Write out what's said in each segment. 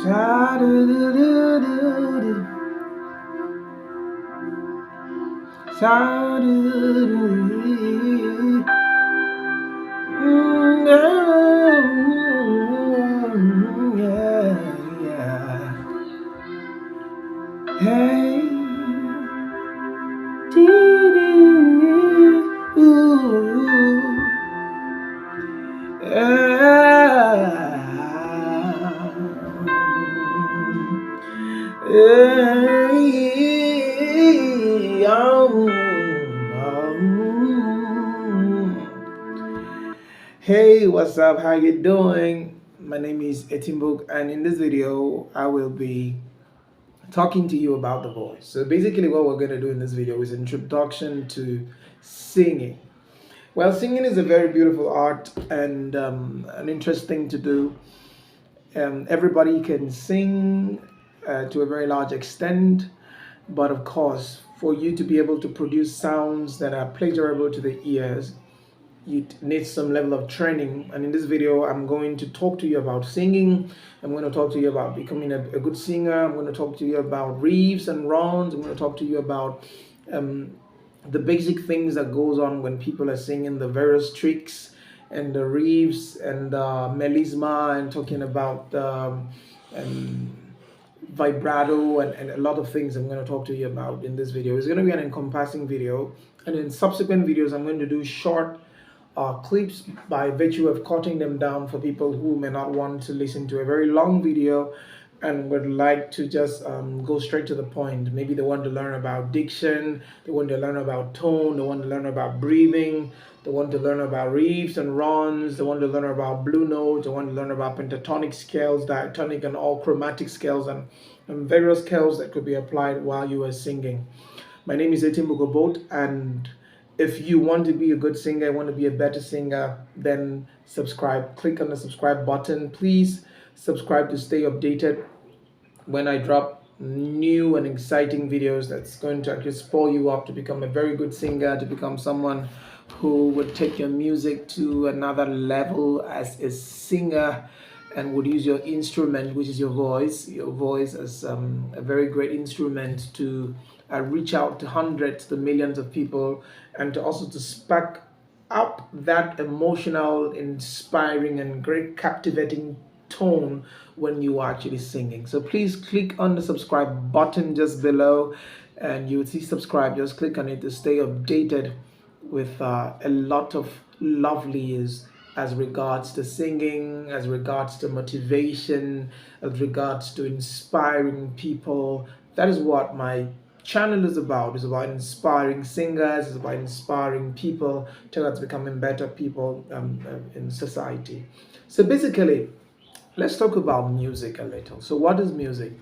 Hey, dee-dee, ooh, hey, Hey, what's up? How you doing? My name is Etimbuk, and in this video, I will be talking to you about the voice. So basically, what we're going to do in this video is introduction to singing. Well, singing is a very beautiful art and an interesting to do. Everybody can sing to a very large extent, but of course, for you to be able to produce sounds that are pleasurable to the ears, you need some level of training. And in this video, I'm going to talk to you about singing. I'm going to talk to you about becoming a good singer. I'm going to talk to you about reefs and rounds. I'm going to talk to you about the basic things that goes on when people are singing, the various tricks and the reefs and melisma, and talking about vibrato and a lot of things I'm going to talk to you about in this video. It's going to be an encompassing video, and in subsequent videos I'm going to do short clips by virtue of cutting them down for people who may not want to listen to a very long video and would like to just go straight to the point. Maybe they want to learn about diction, they want to learn about tone, they want to learn about breathing, they want to learn about reefs and runs, they want to learn about blue notes, they want to learn about pentatonic scales, diatonic and all chromatic scales, and various scales that could be applied while you are singing. My name is Etimbuk, and if you want to be a good singer, want to be a better singer, then subscribe. Click on the subscribe button. Please subscribe to stay updated when I drop new and exciting videos that's going to actually spur you up to become a very good singer, to become someone who would take your music to another level as a singer, and would use your instrument, which is your voice as a very great instrument to reach out to hundreds to millions of people, and to also to spark up that emotional, inspiring, and great captivating tone when you are actually singing. So please click on the subscribe button just below, and you will see subscribe. Just click on it to stay updated with a lot of lovelies as regards to singing, as regards to motivation, as regards to inspiring people. That is what my channel is about. It's about inspiring singers, it's about inspiring people towards becoming better people in society. So basically, let's talk about music a little. So what is music?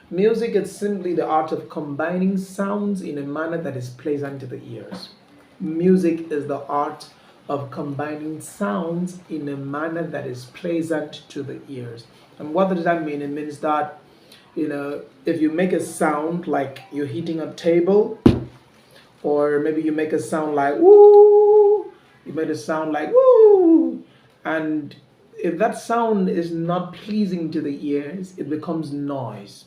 Music is simply the art of combining sounds in a manner that is pleasant to the ears. Music is the art of combining sounds in a manner that is pleasant to the ears. And what does that mean? It means that, if you make a sound like you're hitting a table, or maybe you make a sound like woo, you made a sound like woo, and if that sound is not pleasing to the ears, it becomes noise.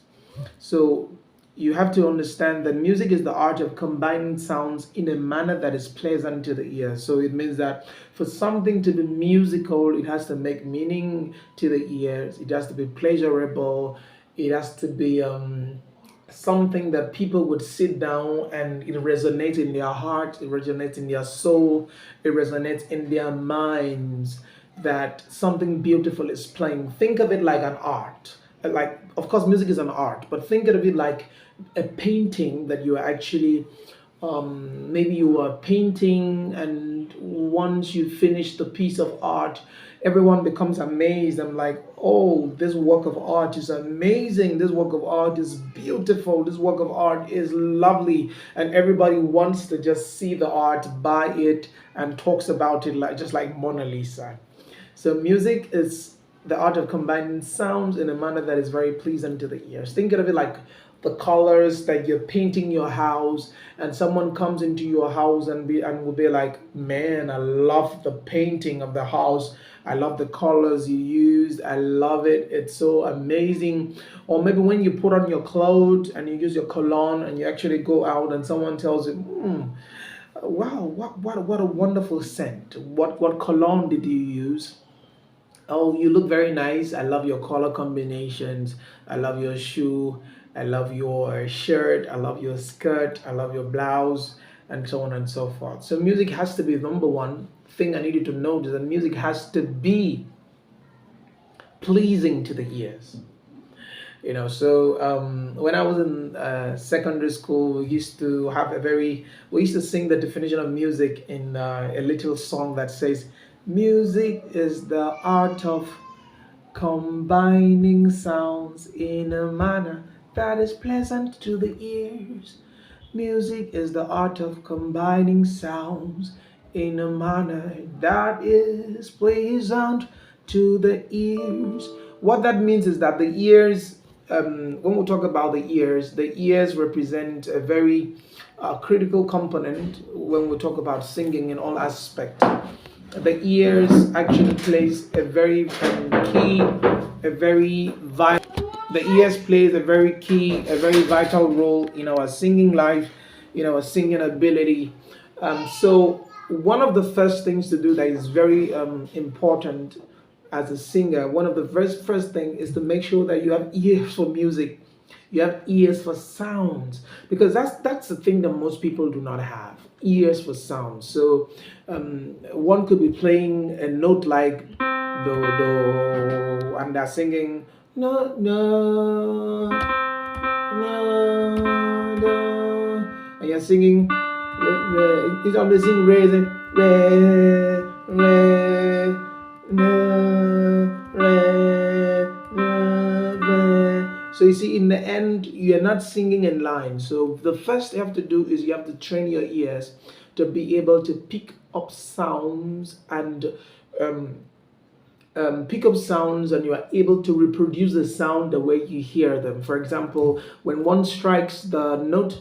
So you have to understand that music is the art of combining sounds in a manner that is pleasant to the ear. So it means that for something to be musical, it has to make meaning to the ears, it has to be pleasurable, it has to be something that people would sit down and it resonates in their heart, it resonates in their soul, it resonates in their minds, that something beautiful is playing. Think of it like an art. Like, of course, music is an art, but think of it like a painting that you are actually, maybe you are painting, and once you finish the piece of art, everyone becomes amazed. I'm like, oh, this work of art is amazing. This work of art is beautiful. This work of art is lovely. And everybody wants to just see the art, buy it, and talks about it like just like Mona Lisa. So music is the art of combining sounds in a manner that is very pleasant to the ears. Think of it like the colors that you're painting your house, and someone comes into your house and will be like, man, I love the painting of the house, I love the colors you used. I love it. It's so amazing. Or maybe when you put on your clothes and you use your cologne and you actually go out and someone tells you, wow, what a wonderful scent. What cologne did you use? Oh, you look very nice. I love your color combinations. I love your shoe. I love your shirt. I love your skirt. I love your blouse, and so on and so forth. So, music has to be number one thing I needed to notice, that music has to be pleasing to the ears. So when I was in secondary school, we used to sing the definition of music in a little song that says, music is the art of combining sounds in a manner that is pleasant to the ears. Music is the art of combining sounds in a manner that is pleasant to the ears. What that means is that the ears, when we talk about the ears represent a very critical component when we talk about singing in all aspects. The ears actually plays a very key, a very vital. The ears plays a very key, a very vital role in our singing life, in our singing ability. So one of the first things to do that is very important as a singer, one of the first thing is to make sure that you have ears for music, you have ears for sounds, because that's the thing that most people do not have, ears for sounds. So one could be playing a note like do do, and they're singing no no no no, and you're singing re, it's always sing re re re no re no re. So you see, in the end, you're not singing in line. So the first you have to do is you have to train your ears to be able to um, pick up sounds, and you are able to reproduce the sound the way you hear them. For example, when one strikes the note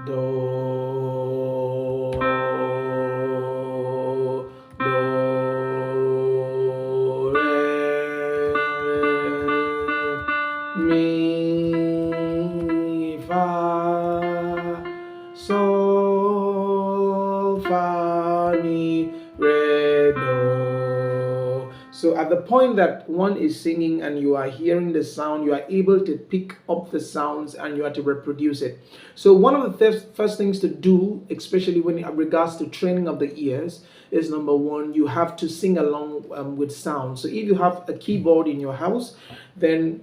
do do re mi fa sol fa mi re do. So at the point that one is singing and you are hearing the sound, you are able to pick up the sounds and you are to reproduce it. So one of the first things to do, especially when it regards to training of the ears, is number one, you have to sing along with sound. So if you have a keyboard in your house, then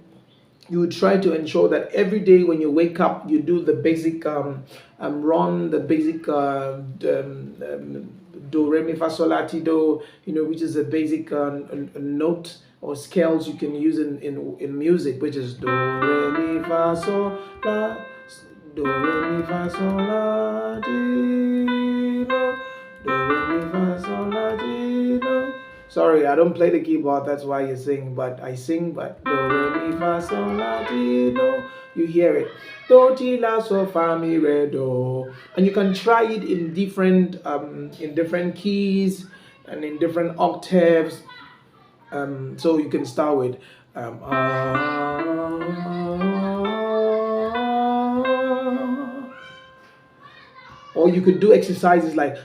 you would try to ensure that every day when you wake up, you do the basic run, the basic do re mi fa sol la ti do, which is a basic a note or scales you can use in music, which is do re mi fa sol la, do re mi fa sol la ti do, do re mi fa sol la ti do. Sorry, I don't play the keyboard, that's why you sing, but I sing, but do re mi fa sol la ti do. You hear it. Do ti la sol fa mi re do. And you can try it in different keys and in different octaves. So you can start with or you could do exercises like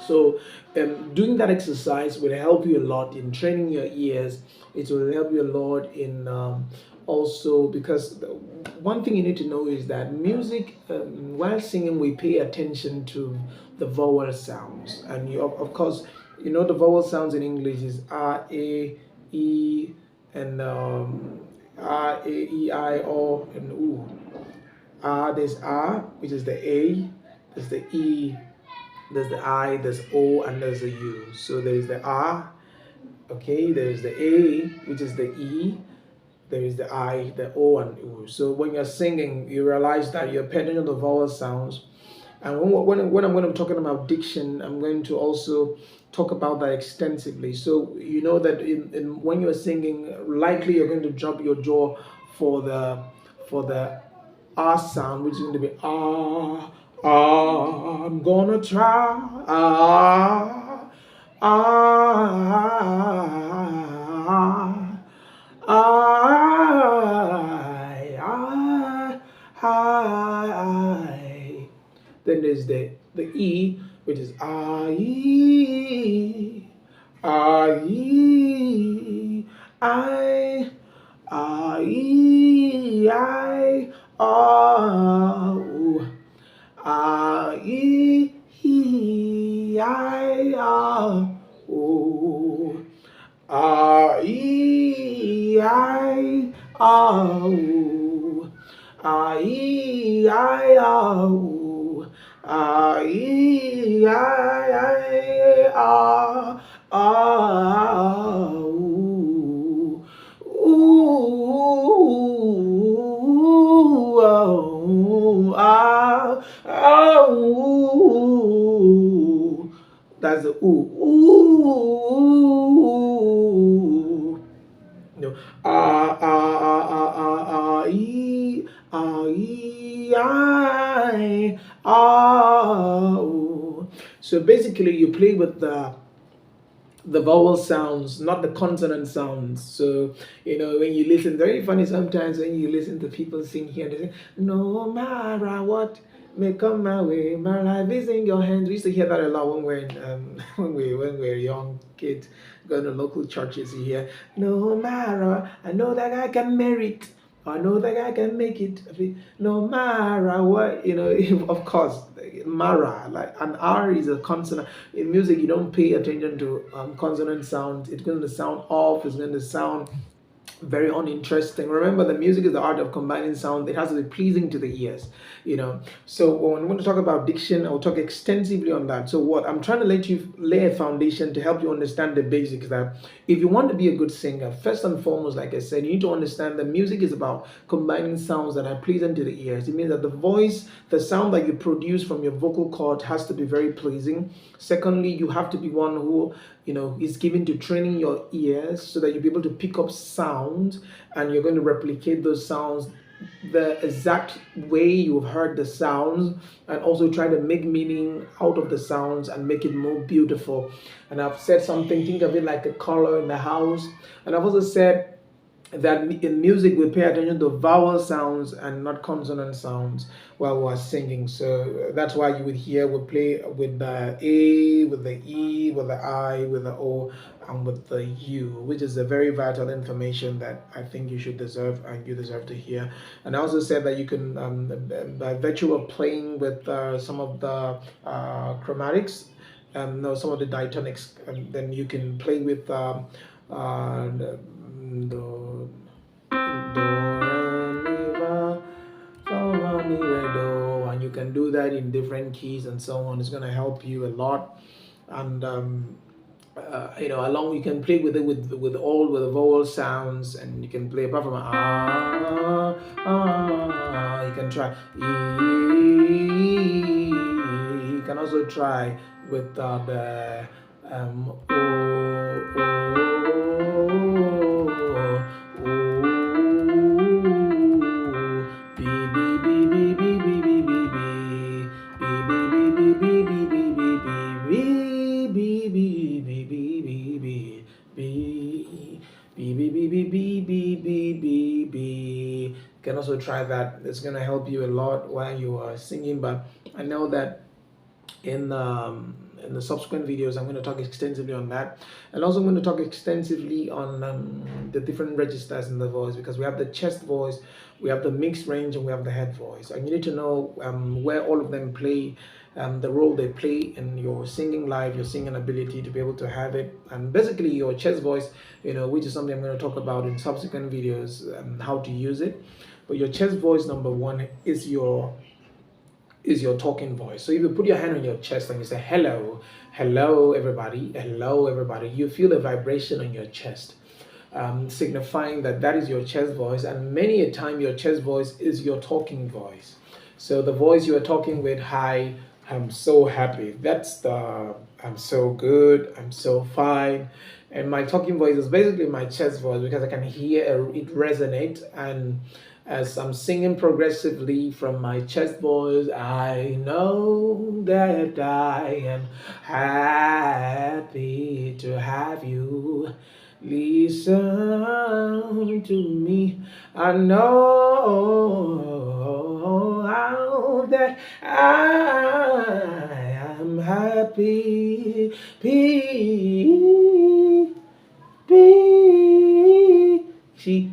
So doing that exercise will help you a lot in training your ears. It will help you a lot in also, because one thing you need to know is that music, while singing, we pay attention to the vowel sounds. And you, of course, you know the vowel sounds in English is R, A, E, and R, A, E, I, O, and U. There's R, which is the A, there's the E, there's the I, there's O, and there's the U. So there's the R, okay, there's the A, which is the E, there is the I, the O, and U. So when you're singing, you realize that you're paying on the vowel sounds. And when I'm going to be talking about diction, I'm going to also talk about that extensively. So you know that when you're singing, likely you're going to drop your jaw for the R sound, which is going to be ah, ah, I'm gonna try ah, ah, I. Then there's the E, which is I, I, oh, oh, oh, oh, that's the ooh. Ooh. No. So basically, you play with the vowel sounds, not the consonant sounds. So, you know, when you listen, very funny sometimes when you listen to people sing here, they say, no matter what may come my way, my life is in your hands. We used to hear that a lot when we're in, when we're young kids, going to local churches. You hear, no matter, I know that I can merit. I know that I can make it. No matter what, you know, of course, Mara, like an R is a consonant. In music, you don't pay attention to consonant sounds. It's going to sound off, it's going to sound very uninteresting. Remember, the music is the art of combining sound. It has to be pleasing to the ears, you know. So when I'm going to talk about diction, I'll talk extensively on that. So what I'm trying to let you lay a foundation to help you understand the basics, that if you want to be a good singer, first and foremost, like I said, you need to understand that music is about combining sounds that are pleasing to the ears. It means that the voice, the sound that you produce from your vocal cord has to be very pleasing. Secondly, you have to be one who, you know, is given to training your ears so that you'll be able to pick up sound, and you're going to replicate those sounds the exact way you've heard the sounds, and also try to make meaning out of the sounds and make it more beautiful. And I've said something, think of it like a color in the house. And I've also said that in music we pay attention to vowel sounds and not consonant sounds while we're singing. So that's why you would hear we play with the A, with the E, with the I, with the O, and with the U, which is a very vital information that I think you should deserve and you deserve to hear. And I also said that you can, by virtue of playing with some of the chromatics, no, some of the diatonics, then you can play with do, re, mi, fa, sol, la, mi, re, do, and you can do that in different keys and so on. It's going to help you a lot. And you know, along you can play with it with all with the vowel sounds, and you can play apart from you can try you can also try with the you can also try that. It's going to help you a lot while you are singing. But I know that in in the subsequent videos, I'm going to talk extensively on that. And also I'm going to talk extensively on the different registers in the voice, because we have the chest voice, we have the mixed range, and we have the head voice. And you need to know where all of them play, the role they play in your singing life, your singing ability, to be able to have it. And basically your chest voice, which is something I'm going to talk about in subsequent videos, how to use it. But your chest voice, number one, is your talking voice. So if you put your hand on your chest and you say hello, hello everybody, you feel the vibration on your chest, signifying that that is your chest voice. And many a time your chest voice is your talking voice. So the voice you are talking with, hi, I'm so happy, that's the I'm so good, I'm so fine. And my talking voice is basically my chest voice, because I can hear it resonate. And as I'm singing progressively from my chest voice, I know that I am happy to have you. Listen to me. I know that I am happy. She,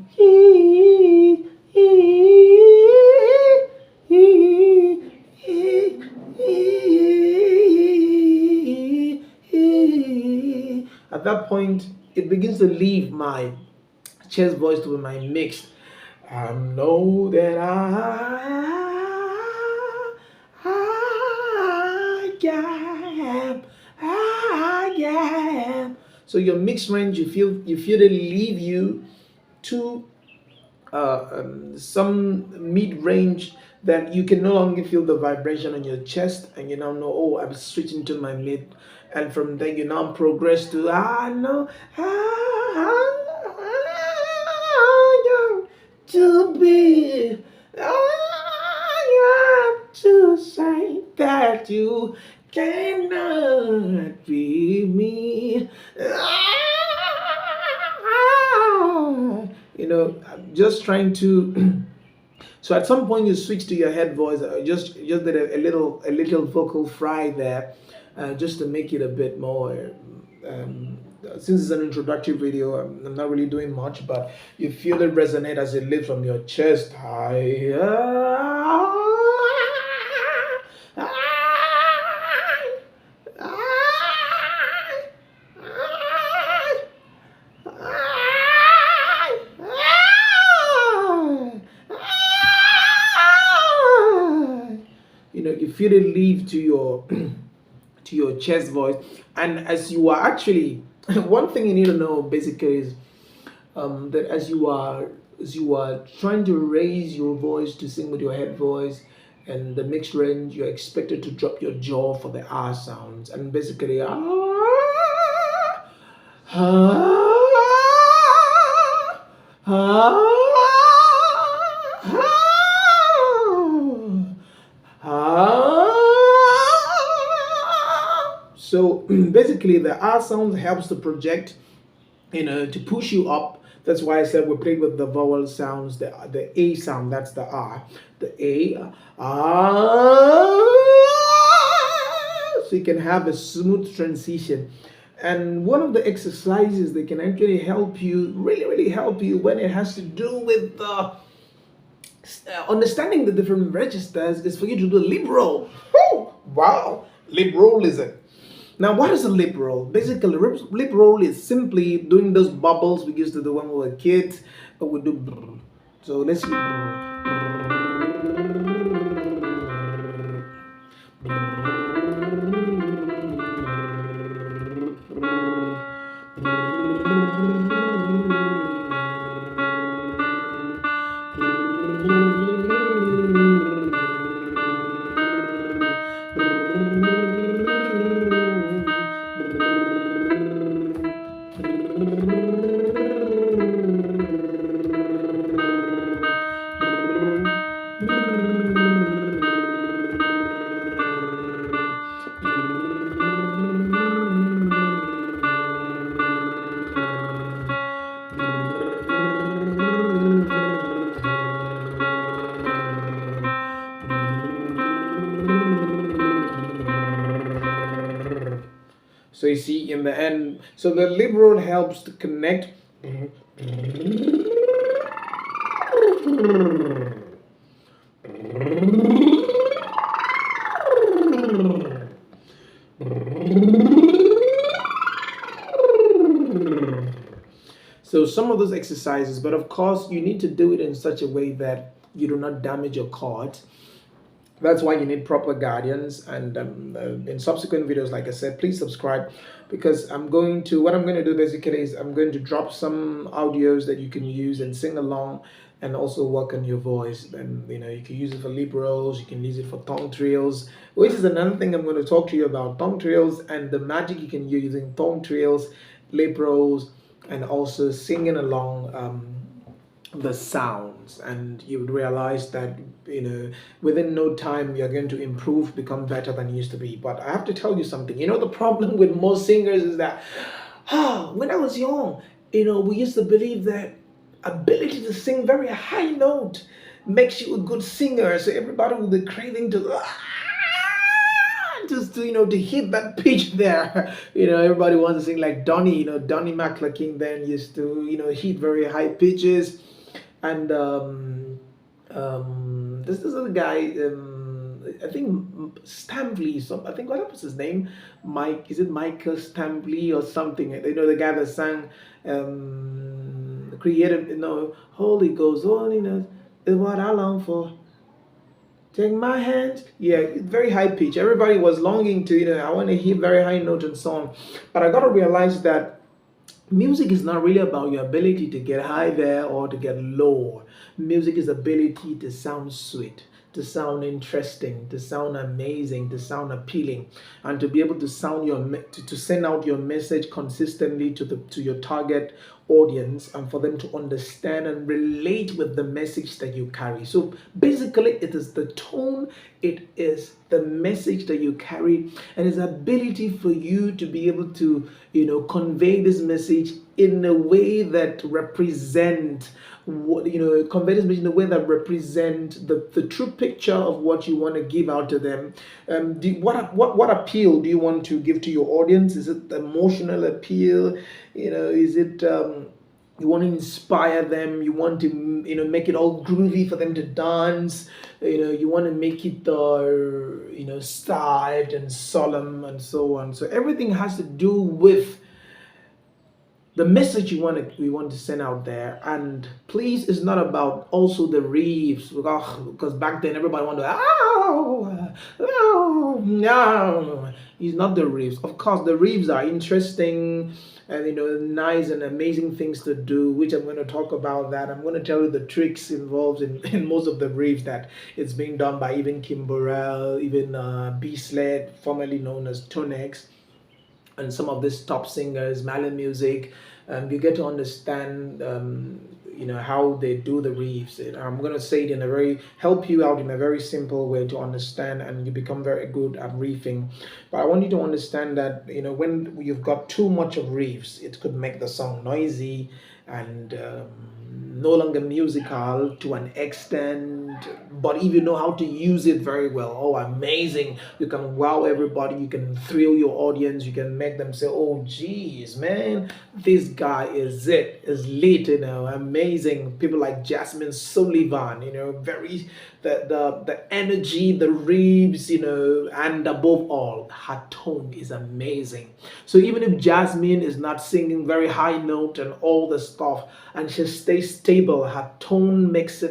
at that point, it begins to leave my chest voice to my mixed. I know that I am. So your mixed range, you feel it leave you to some mid-range, that you can no longer feel the vibration on your chest, and you now know, oh, I'm switching to my mid. And from there you now progress to I know to be, I have to say that you cannot be me. I'm just trying to so at some point you switch to your head voice. Just did a little vocal fry there, just to make it a bit more. Since it's an introductory video, I'm not really doing much, but you feel it resonate as it lives from your chest. You feel it leave to your to your chest voice. And as you are actually one thing you need to know basically is that as you are trying to raise your voice to sing with your head voice and the mixed range, you're expected to drop your jaw for the R sounds, and basically so basically the R sound helps to project, to push you up. That's why I said we played with the vowel sounds, the A sound, that's the R, the A, so you can have a smooth transition. And one of the exercises that can actually help you, really help you, when it has to do with understanding the different registers, is for you to do lip roll. Oh, wow, lip roll is it? Now, what is a lip roll? Basically, lip roll is simply doing those bubbles we used to do when we were kids, but we do. So let's see. So you see in the end, so the lip roll helps to connect. So some of those exercises, but of course you need to do it in such a way that you do not damage your chords. That's why you need proper guardians. And in subsequent videos, like I said, please subscribe, because what I'm going to do basically is I'm going to drop some audios that you can use and sing along, and also work on your voice. And you can use it for lip rolls, you can use it for tongue trills, which is another thing I'm going to talk to you about: tongue trills and the magic you can use using tongue trills, lip rolls, and also singing along. The sounds, and you would realize that within no time you're going to improve, become better than you used to be. But I have to tell you something. The problem with most singers is that when I was young, we used to believe that ability to sing very high note makes you a good singer, so everybody would be craving to just to hit that pitch there. Everybody wants to sing like Donny. Donny McClurkin then used to hit very high pitches. And this other guy, I think Stampley. I think, what was his name? Mike. Is it Michael Stampley or something? The guy that sang, creative. Holy Ghost, holiness is what I long for. Take my hand. Yeah, very high pitch. Everybody was longing to, I want to hit very high note and so on. But I got to realize that music is not really about your ability to get high there or to get low. Music is ability to sound sweet, to sound interesting, to sound amazing, to sound appealing, and to be able to sound to send out your message consistently to your target audience, and for them to understand and relate with the message that you carry. So basically, it is the tone, it is the message that you carry, and it's ability for you to be able to convey this message in a way that represent what convey this message in a way that represent the true picture of what you want to give out to them. What appeal do you want to give to your audience? Is it emotional appeal? Is it you want to inspire them, you want to make it all groovy for them to dance, you want to make it starved and solemn and so on. So everything has to do with the message you want to send out there. And please, it's not about also the reefs, because back then everybody wanted to no, it's not the reefs. Of course the reefs are interesting and nice and amazing things to do, which I'm going to talk about. That I'm going to tell you the tricks involved in most of the reefs that it's being done by even Kim Burrell, even B Sled, formerly known as Tonex, and some of these top singers, Malin Music. You get to understand how they do the reefs. I'm going to say it help you out in a very simple way to understand, and you become very good at reefing. But I want you to understand that when you've got too much of reefs, it could make the song noisy and no longer musical to an extent. But if you know how to use it very well, oh amazing, you can wow everybody, you can thrill your audience, you can make them say, oh geez man, this guy is lit, amazing. People like Jasmine Sullivan, very the energy, the ribs, and above all, her tone is amazing. So even if Jasmine is not singing very high note and all the stuff, and she stays stable, her tone makes the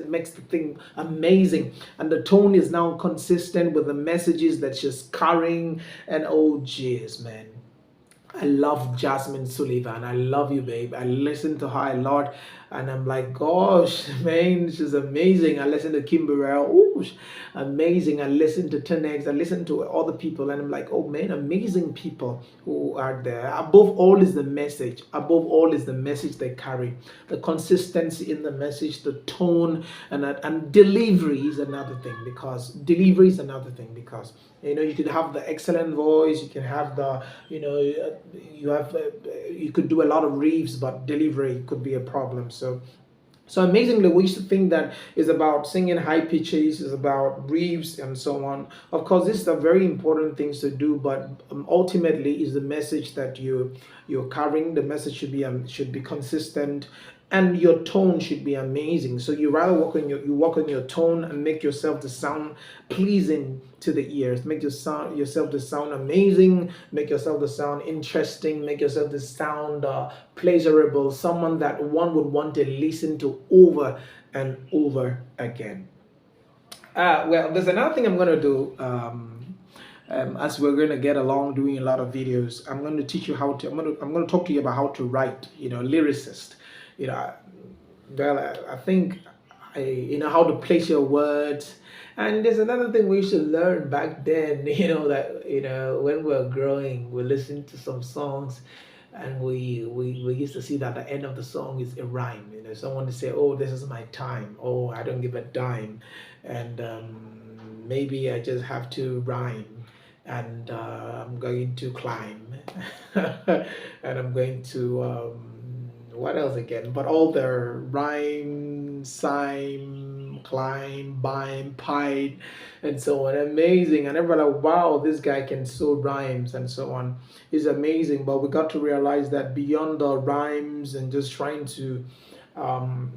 thing amazing, and the tone is now consistent with the messages that she's carrying. And oh jeez man, I love Jasmine Sullivan. I love you, babe. I listen to her a lot, and I'm like, gosh, man, she's amazing. I listen to Kim Burrell. Oh, amazing. I listen to Tenex. I listen to other people, and I'm like, oh man, amazing people who are there. Above all is the message. Above all is the message they carry. The consistency in the message, the tone, and delivery is another thing, because you could have the excellent voice, you can have the you could do a lot of reefs, but delivery could be a problem. So So amazingly, we used to think that is about singing high pitches, is about breathes and so on. Of course, these are very important things to do, but ultimately, is the message that you're carrying. The message should be consistent, and your tone should be amazing. So you rather work on your tone and make yourself to sound pleasing to the ears. Make yourself to sound amazing. Make yourself to sound interesting. Make yourself to sound pleasurable. Someone that one would want to listen to over and over again. Well, there's another thing I'm going to do. As we're going to get along doing a lot of videos, I'm going to teach you how to. I'm going to talk to you about how to write. Lyricist. You know, well, I think how to place your words. And there's another thing we used to learn back then. That when we were growing, we listened to some songs, and we used to see that the end of the song is a rhyme. Someone to say, "Oh, this is my time." "Oh, I don't give a dime," and maybe I just have to rhyme, and I'm going to climb, and I'm going to what else again? But all the rhyme, sign, climb, bime, pine, and so on. Amazing. And everybody like, wow, this guy can so rhymes and so on. It's amazing. But we got to realize that beyond the rhymes and just trying to um,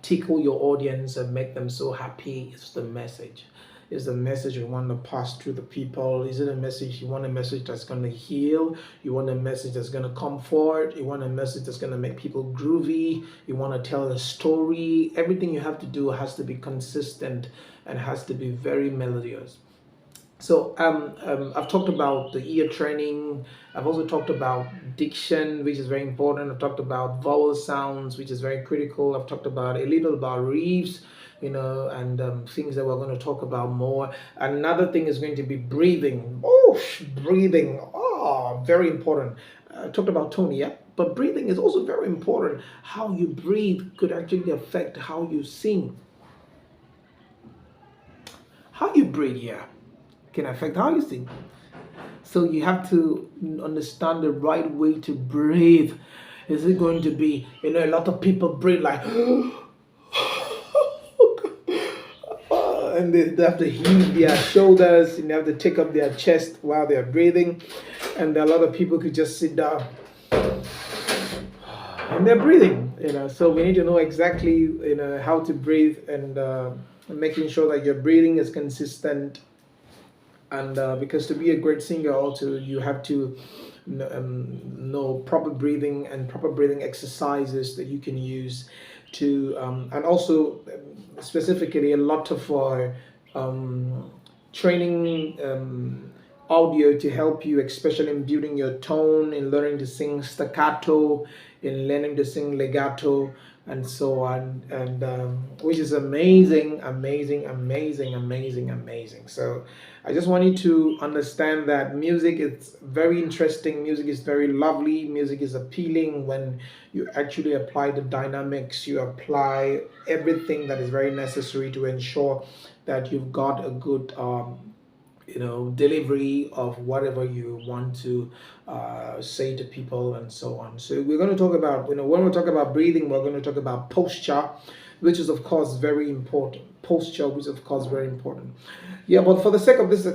tickle your audience and make them so happy, it's the message. Is the message you want to pass through the people? Is it a message you want, a message that's going to heal? You want a message that's going to comfort? You want a message that's going to make people groovy? You want to tell a story? Everything you have to do has to be consistent and has to be very melodious. So I've talked about the ear training. I've also talked about diction, which is very important. I've talked about vowel sounds, which is very critical. I've talked about a little about reefs, and things that we're going to talk about more. Another thing is going to be breathing. Oh, breathing. Oh, very important. I talked about tone, yeah, but breathing is also very important. How you breathe could actually affect how you sing. How you breathe, yeah, can affect how you sing. So you have to understand the right way to breathe. Is it going to be, a lot of people breathe like, and they have to heave their shoulders and they have to take up their chest while they're breathing. And a lot of people could just sit down and they're breathing. So we need to know exactly, how to breathe, and making sure that your breathing is consistent. And because to be a great singer also you have to know proper breathing and proper breathing exercises that you can use to and also specifically a lot of training audio to help you, especially in building your tone, in learning to sing staccato, in learning to sing legato, and so on, and which is amazing, amazing, amazing, amazing, amazing. So I just want you to understand that music is very interesting, music is very lovely, music is appealing when you actually apply the dynamics, you apply everything that is very necessary to ensure that you've got a good delivery of whatever you want to say to people and so on. So we're going to talk about, when we talk about breathing, we're going to talk about posture, which is of course very important. Posture, which is of course very important. Yeah, but for the sake of this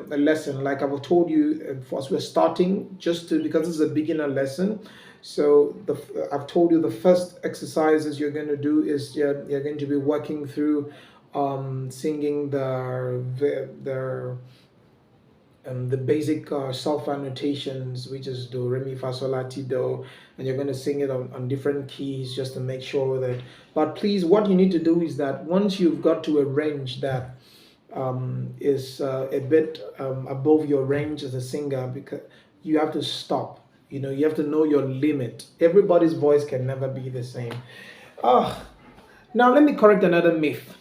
lesson, like I've told you, first we're starting because this is a beginner lesson. So I've told you the first exercises you're going to do is you're going to be working through singing the basic solfa notations, which is do, re, mi, fa, sol, la, ti, do, and you're going to sing it on different keys just to make sure that. But please, what you need to do is that once you've got to a range that is a bit above your range as a singer, because you have to stop. You have to know your limit. Everybody's voice can never be the same. Now let me correct another myth.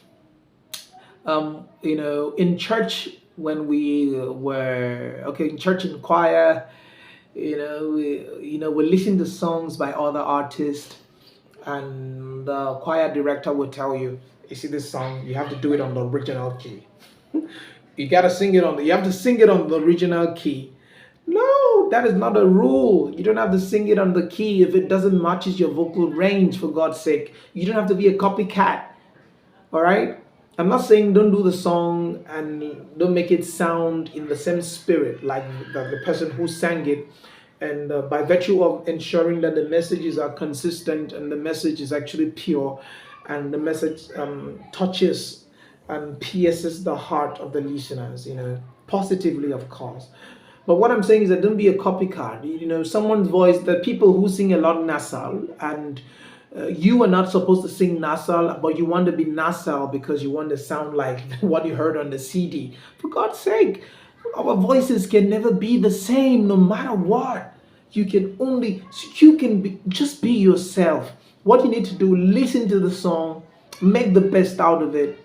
In church, when we were in church in choir, we listen to songs by other artists, and the choir director will tell you, you see this song, you have to do it on the original key. You have to sing it on the original key. No, that is not a rule. You don't have to sing it on the key if it doesn't matches your vocal range, for God's sake. You don't have to be a copycat. All right? I'm not saying don't do the song and don't make it sound in the same spirit like the person who sang it. And by virtue of ensuring that the messages are consistent and the message is actually pure and the message touches and pierces the heart of the listeners, positively, of course. But what I'm saying is that don't be a copycat. Someone's voice, the people who sing a lot nasal, and you are not supposed to sing nasal, but you want to be nasal because you want to sound like what you heard on the CD. For God's sake, our voices can never be the same no matter what. Just be yourself. What you need to do, listen to the song, make the best out of it,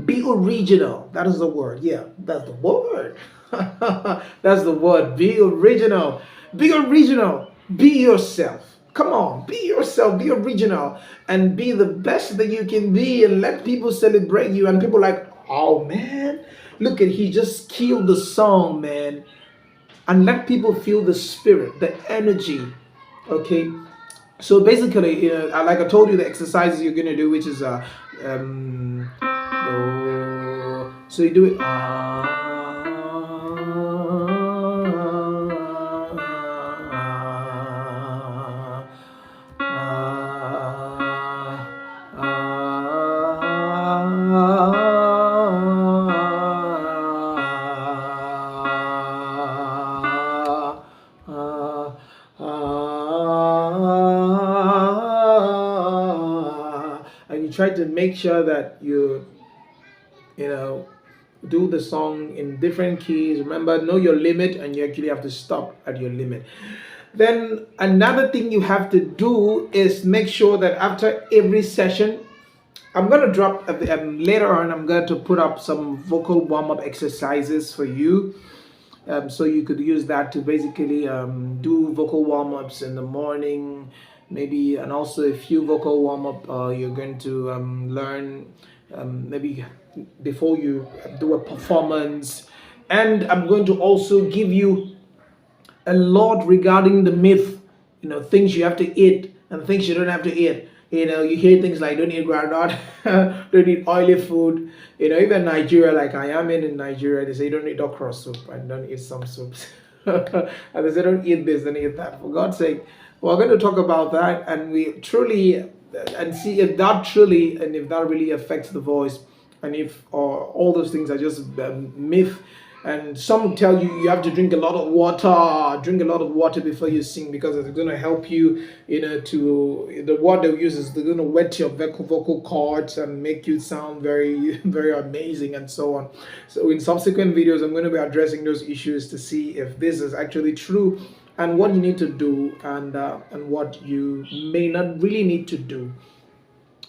be original. That is the word. Yeah, that's the word. That's the word. Be original. Be original. Be yourself. Come on, be yourself. Be original, and be the best that you can be, and let people celebrate you. And people like, oh man, look at he just killed the song, man. And let people feel the spirit, the energy. Okay, so basically, like I told you, the exercises you're gonna do, which is so you do it. And you try to make sure that you know do the song in different keys. Remember, know your limit, and you actually have to stop at your limit. Then another thing you have to do is make sure that after every session, I'm going to drop later on, I'm going to put up some vocal warm-up exercises for you, so you could use that to basically do vocal warm-ups in the morning, maybe, and also a few vocal warm-up you're going to learn maybe before you do a performance. And I'm going to also give you a lot regarding the myth, things you have to eat and things you don't have to eat. You hear things like don't eat groundnut, don't eat oily food. Even Nigeria, like I am in Nigeria, they say don't eat okra soup and don't eat some soups. And they say don't eat this, don't eat that. For God's sake, we're going to talk about that, and we truly and see if that truly and if that really affects the voice, and if all those things are just myth. And some tell you you have to drink a lot of water before you sing, because it's going to help you, to the water uses, they're going to wet your vocal cords and make you sound very, very amazing, and so on. So in subsequent videos, I'm going to be addressing those issues to see if this is actually true, and what you need to do, and what you may not really need to do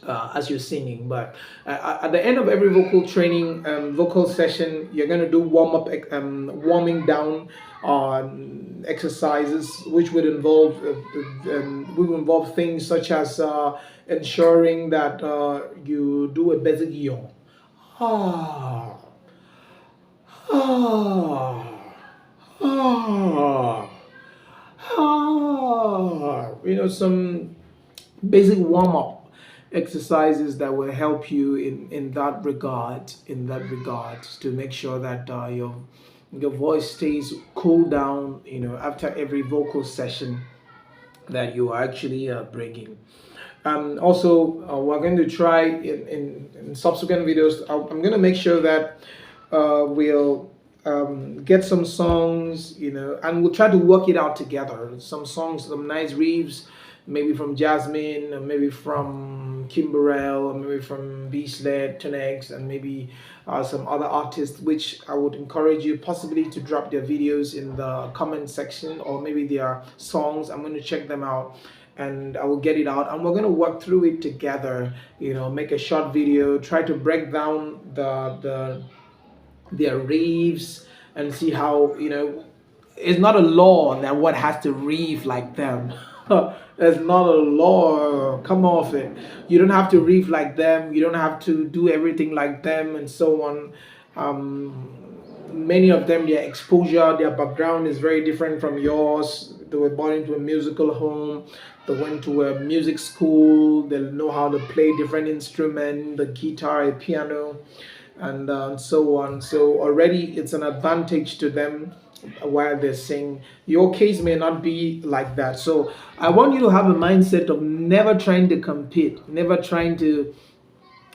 as you're singing. But at the end of every vocal training, vocal session, you're going to do warming down exercises, which would involve things such as ensuring that you do a basic yawn. Ah, ah, ah, some basic warm up exercises that will help you in that regard, to make sure that your voice stays cool down, after every vocal session that you are actually bringing. Also, we're going to try in subsequent videos. I'm going to make sure that we'll get some songs, and we'll try to work it out together. Some songs, some nice reeves, maybe from Jasmine, or maybe from Kimberell, or maybe from B-Sled, Tonex, and maybe some other artists, which I would encourage you possibly to drop their videos in the comment section, or maybe their songs. I'm going to check them out, and I will get it out, and we're going to work through it together, make a short video, try to break down their reeves, and see how, it's not a law that one has to reeve like them. It's not a law. Come off it. You don't have to reeve like them. You don't have to do everything like them, and so on. many of them, their exposure, their background is very different from yours. They were born into a musical home, they went to a music school, they know how to play different instruments, the guitar, a piano, and so on. So already it's an advantage to them while they sing. Your case may not be like that. So I want you to have a mindset of never trying to compete, never trying to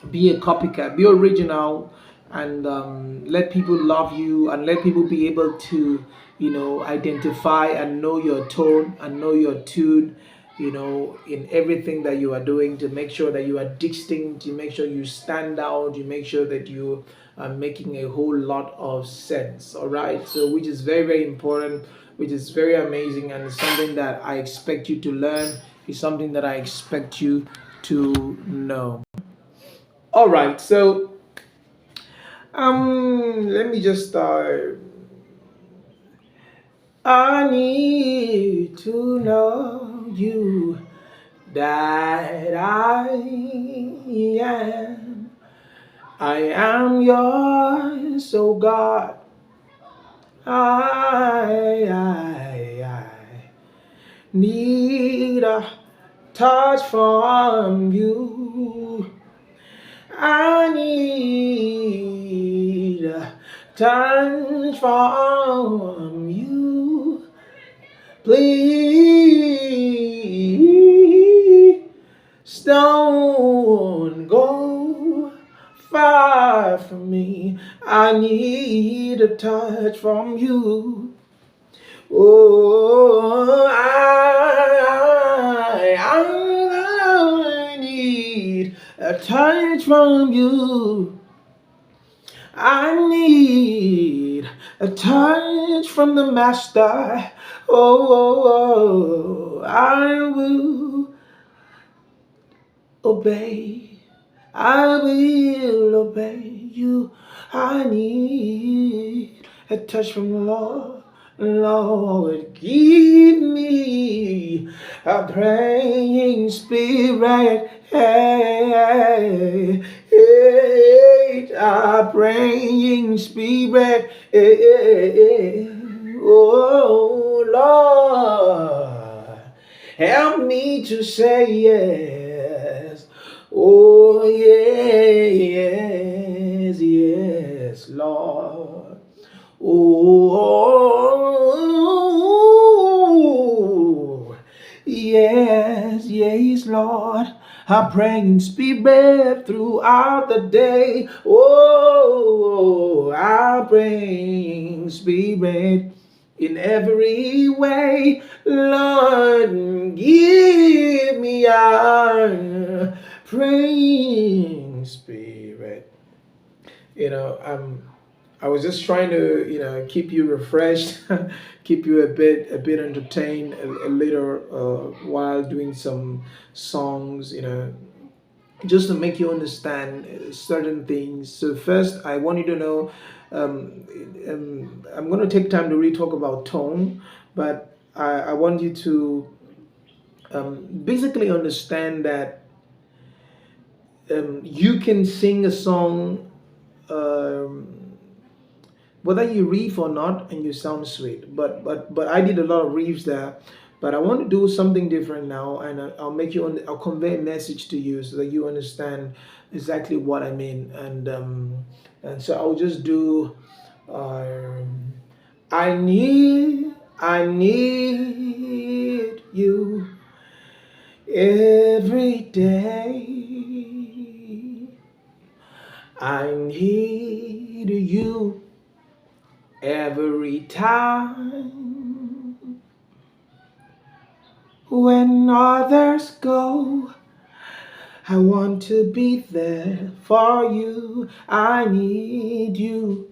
be a copycat, be original, and let people love you, and let people be able to, identify and know your tone and know your tune, in everything that you are doing, to make sure that you are distinct, you make sure you stand out, you make sure that you are making a whole lot of sense. All right, so which is very, very important, which is very amazing, and it's something that I expect you to learn, is something that I expect you to know. All right, so let me just start. I need to know you, that am. I am yours, oh God. I need a touch from you. I need a touch from you. Please don't go far from me. I need a touch from you. Oh, I need a touch from you. I need a touch from the Master. I will obey. I will obey you. I need a touch from the Lord. Lord, give me a praying spirit. Hey, hey, a praying spirit. Hey, oh, Lord, help me to say yes. Oh, yes, yes, Lord. Oh, yes, yes, Lord. I'm praying spirit throughout the day. Oh, I'm praying spirit in every way. Lord, give me a praying spirit. I was just trying to, keep you refreshed, keep you a bit entertained a little while doing some songs, just to make you understand certain things. So first, I want you to know, I'm going to take time to really talk about tone, but I want you to basically understand that you can sing a song. Whether you reef or not, and you sound sweet, but I did a lot of reefs there, but I want to do something different now, and I'll make you I'll convey a message to you so that you understand exactly what I mean, and so I'll just do um, I need you every day. I need you every time. When others go, I want to be there for you. I need you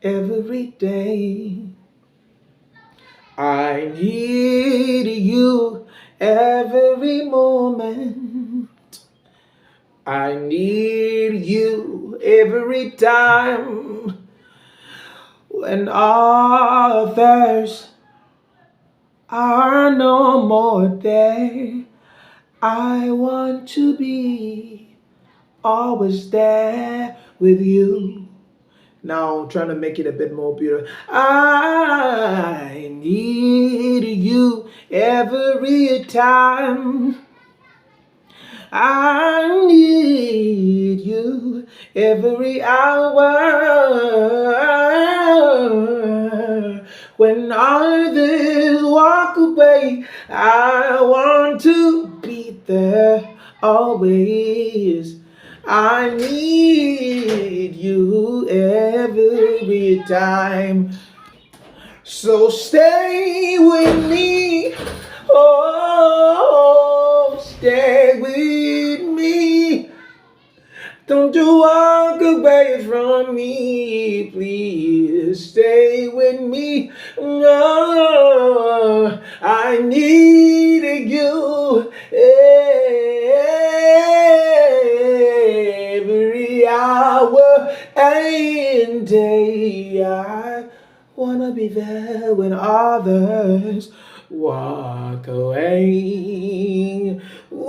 every day. I need you every moment. I need you every time. When others are no more there, I want to be always there with you. Now trying to make it a bit more beautiful. I need you every time. I need you every hour. When others walk away, I want to be there always. I need you every time. So stay with me. Oh, stay with me. Don't you walk away from me, please stay with me. No, I need you every hour and day. I wanna be there when others walk away. Ooh,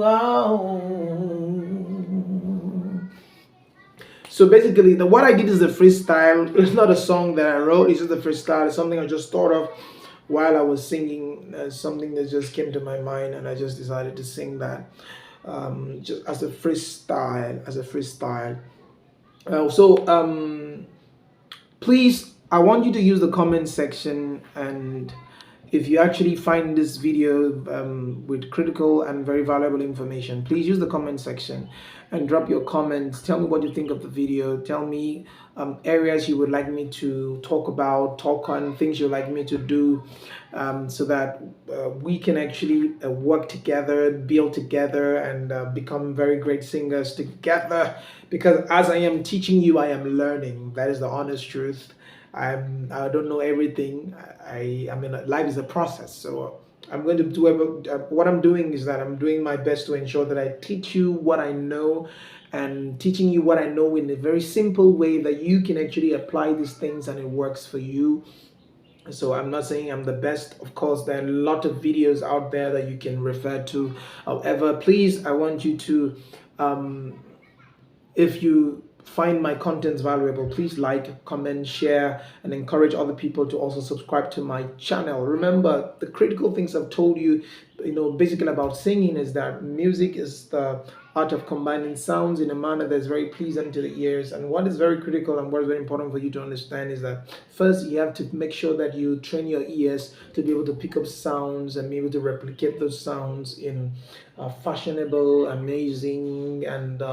oh. So basically, what I did is a freestyle. It's not a song that I wrote. It's just a freestyle. It's something I just thought of while I was singing. Something that just came to my mind, and I just decided to sing that just as a freestyle. Please, I want you to use the comment section, and if you actually find this video with critical and very valuable information, please use the comment section and drop your comments. Tell me what you think of the video. Tell me areas you would like me to talk on, things you'd like me to do, so that we can actually work together, build together, and become very great singers together. Because as I am teaching you, I am learning. That is the honest truth. I don't know everything. I mean, life is a process. So I'm going to do what I'm doing is that I'm doing my best to ensure that I teach you what I know, and teaching you what I know in a very simple way that you can actually apply these things and it works for you. So I'm not saying I'm the best. Of course, there are a lot of videos out there that you can refer to. However, please, I want you to if you find my contents valuable, please like, comment, share, and encourage other people to also subscribe to my channel. Remember, the critical things I've told you, basically about singing, is that music is the art of combining sounds in a manner that's very pleasant to the ears. And what is very critical and what is very important for you to understand is that first you have to make sure that you train your ears to be able to pick up sounds and be able to replicate those sounds in fashionable, amazing, and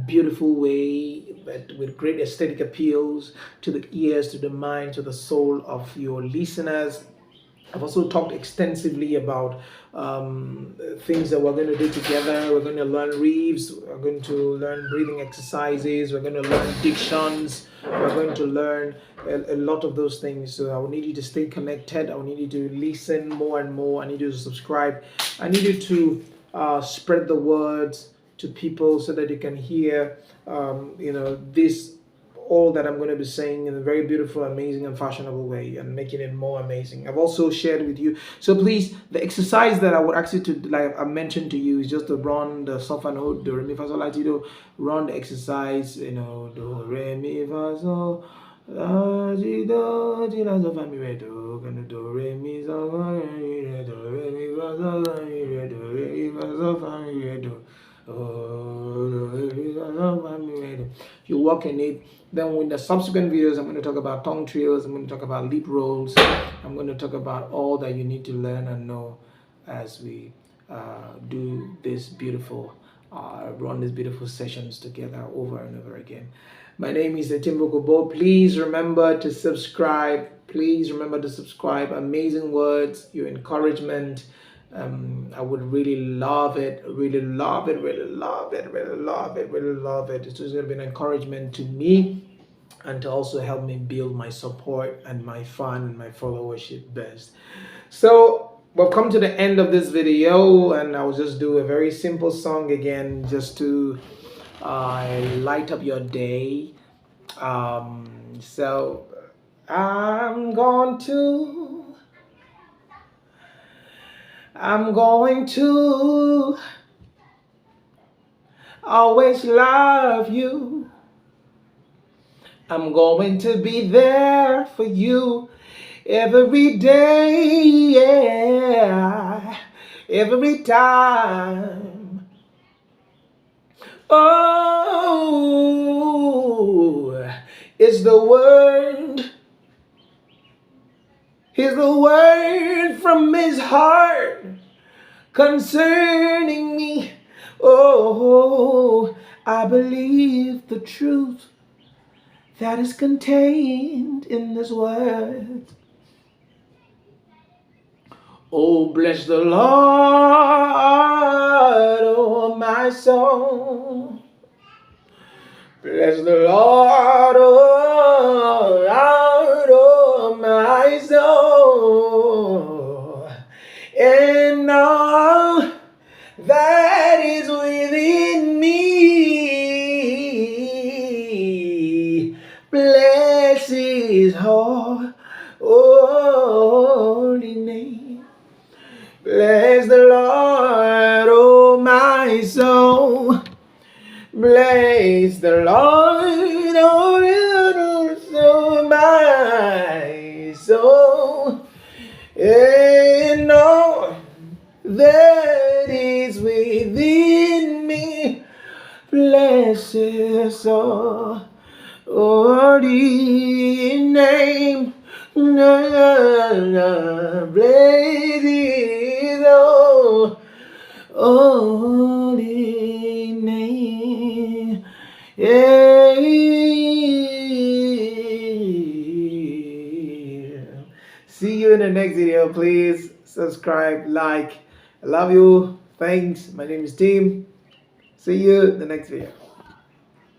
beautiful way, but with great aesthetic appeals to the ears, to the mind, to the soul of your listeners. I've also talked extensively about things that we're going to do together. We're going to learn reefs, we're going to learn breathing exercises, we're going to learn dictions, we're going to learn a lot of those things. So I will need you to stay connected. I will need you to listen more and more. I need you to subscribe. I need you to spread the words to people so that they can hear this, all that I'm going to be saying, in a very beautiful, amazing, and fashionable way, and making it more amazing. I've also shared with you. So please, the exercise that I would ask you to, like I mentioned to you, is just to run the solfa note, do re mi fa sol la ti do. Run the exercise, do re mi fa sol la ti do ti la sol fa mi re do. Gonna do re mi sol fa mi re do re mi fa sol la mi re do re mi fa sol fa mi re do. You work in it. Then in the subsequent videos, I'm going to talk about tongue trills, I'm going to talk about lip rolls, I'm going to talk about all that you need to learn and know as we do this beautiful run these beautiful sessions together over and over again. My name is Timbo Kobo. Please remember to subscribe. Please remember to subscribe. Amazing words, your encouragement. I would really love it, really love it, really love it, really love it, really love it. It's just going to be an encouragement to me and to also help me build my support and my fun and my followership best. So we've come to the end of this video, and I'll just do a very simple song again just to light up your day. So I'm going to always love you. I'm going to be there for you every day, yeah, every time. Oh, it's the word. Here's the word from his heart concerning me. Oh, I believe the truth that is contained in this word. Oh, bless the Lord, oh my soul. Bless the Lord, oh Lord, oh my soul, and all that is within me. Bless his holy name. Bless the Lord, oh my soul. Bless the Lord, oh my soul, and all that is within me. Bless his holy name. Bless his holy name. Yeah. See you in the next video. Please subscribe, like. I love you. Thanks. My name is Tim. See you in the next video.